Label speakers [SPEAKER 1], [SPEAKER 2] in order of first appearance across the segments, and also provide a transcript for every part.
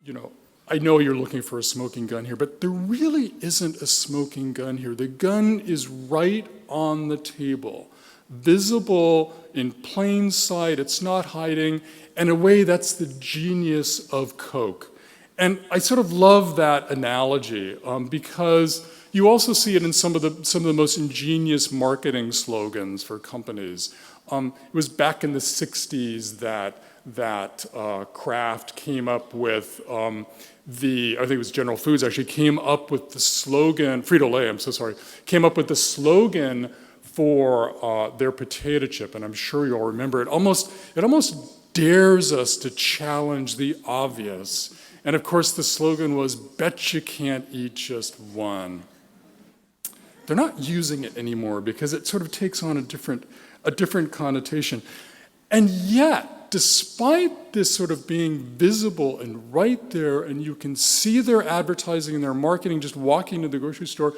[SPEAKER 1] you know, I know you're looking for a smoking gun here, but there really isn't a smoking gun here. The gun is right on the table, visible in plain sight. It's not hiding. In a way, that's the genius of Coke. And I sort of love that analogy because you also see it in some of the most ingenious marketing slogans for companies. It was back in the 60s that Kraft came up with I think it was General Foods actually came up with the slogan, Frito-Lay, I'm so sorry, came up with the slogan for their potato chip, and I'm sure you all remember it. It almost dares us to challenge the obvious. And of course the slogan was, "Bet you can't eat just one." They're not using it anymore because it sort of takes on a different connotation. And yet, despite this sort of being visible and right there, and you can see their advertising and their marketing just walking to the grocery store,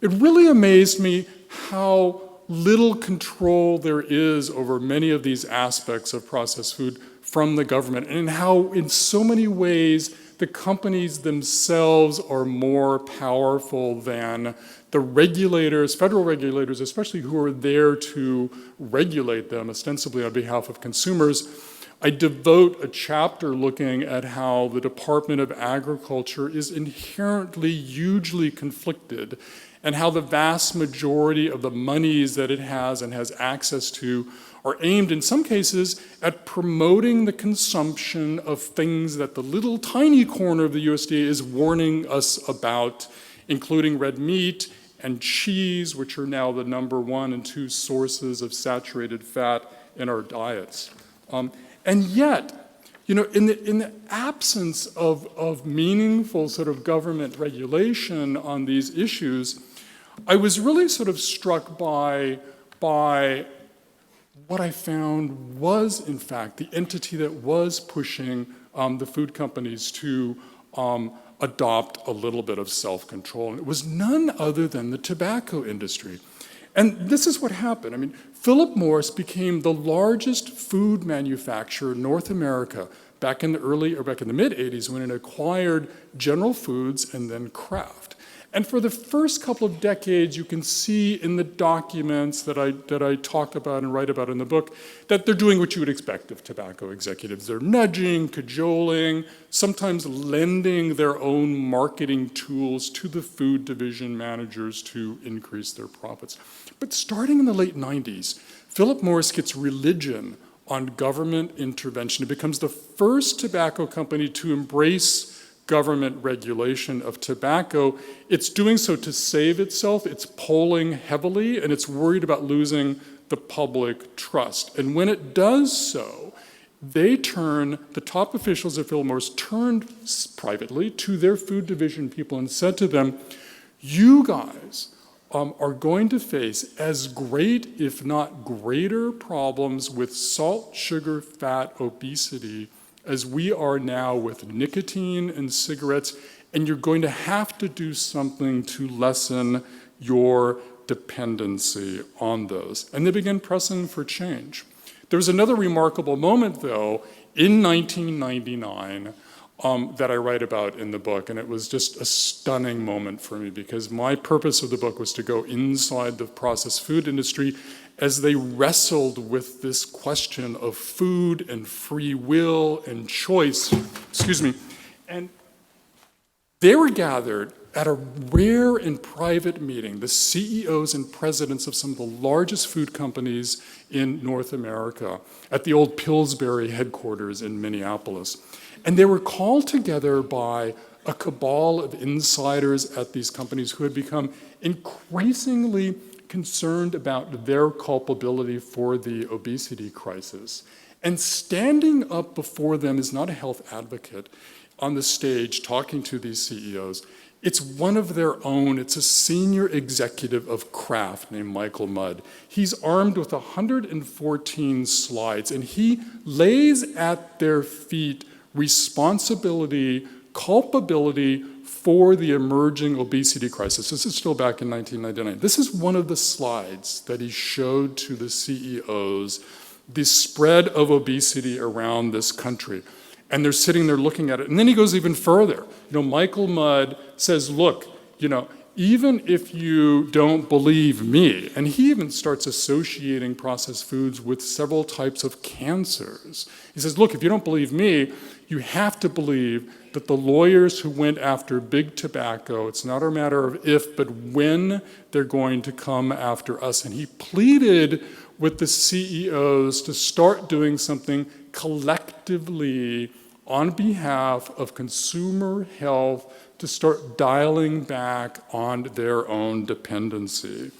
[SPEAKER 1] it really amazed me how little control there is over many of these aspects of processed food from the government, and how in so many ways the companies themselves are more powerful than the regulators, federal regulators especially, who are there to regulate them ostensibly on behalf of consumers. I devote a chapter looking at how the Department of Agriculture is inherently hugely conflicted, and how the vast majority of the monies that it has and has access to are aimed in some cases at promoting the consumption of things that the little tiny corner of the USDA is warning us about, including red meat and cheese, which are now the number 1 and 2 sources of saturated fat in our diets. And yet, you know, in the absence of meaningful sort of government regulation on these issues, I was really sort of struck by what I found was, in fact, the entity that was pushing the food companies to adopt a little bit of self-control. And it was none other than the tobacco industry. And this is what happened. I mean, Philip Morris became the largest food manufacturer in North America back in the mid-'80s when it acquired General Foods and then Kraft. And for the first couple of decades, you can see in the documents that I talk about and write about in the book that they're doing what you would expect of tobacco executives. They're nudging, cajoling, sometimes lending their own marketing tools to the food division managers to increase their profits. But starting in the late 90s, Philip Morris gets religion on government intervention. It becomes the first tobacco company to embrace government regulation of tobacco. It's doing so to save itself. It's polling heavily, and it's worried about losing the public trust. And when it does so, the top officials at Philip Morris turned privately to their food division people and said to them, "You guys are going to face as great, if not greater, problems with salt, sugar, fat, obesity as we are now with nicotine and cigarettes, and you're going to have to do something to lessen your dependency on those." And they began pressing for change. There was another remarkable moment, though, in 1999 that I write about in the book, and it was just a stunning moment for me because my purpose of the book was to go inside the processed food industry as they wrestled with this question of food and free will and choice, and they were gathered at a rare and private meeting, the CEOs and presidents of some of the largest food companies in North America at the old Pillsbury headquarters in Minneapolis. And they were called together by a cabal of insiders at these companies who had become increasingly concerned about their culpability for the obesity crisis. And standing up before them is not a health advocate on the stage talking to these CEOs. It's one of their own. It's a senior executive of Kraft named Michael Mudd. He's armed with 114 slides, and he lays at their feet responsibility, culpability for the emerging obesity crisis. This is still back in 1999. This is one of the slides that he showed to the CEOs, the spread of obesity around this country. And they're sitting there looking at it. And then he goes even further. Michael Mudd says, look, even if you don't believe me, and he even starts associating processed foods with several types of cancers. He says, look, if you don't believe me, you have to believe that the lawyers who went after big tobacco, it's not a matter of if, but when they're going to come after us. And he pleaded with the CEOs to start doing something collectively on behalf of consumer health, to start dialing back on their own dependency.